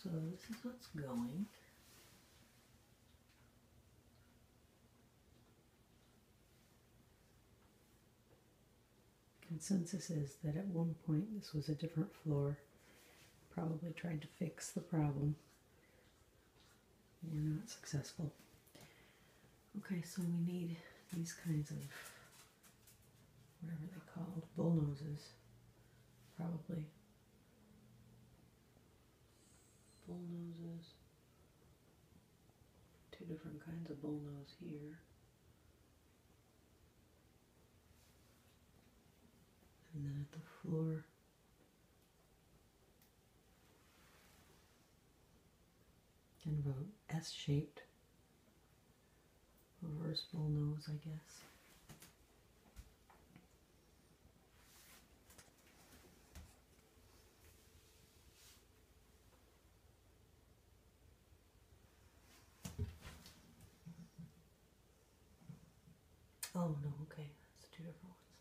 So this is what's going. Consensus is that at one point this was a different floor. Probably tried to fix the problem. We're not successful. Okay, so we need these kinds of, whatever they're called, bull noses, probably. Bull noses. Two different kinds of bull nose here. And then at the floor, kind of a S-shaped reverse bull nose, I guess. Oh no, okay, that's two different ones.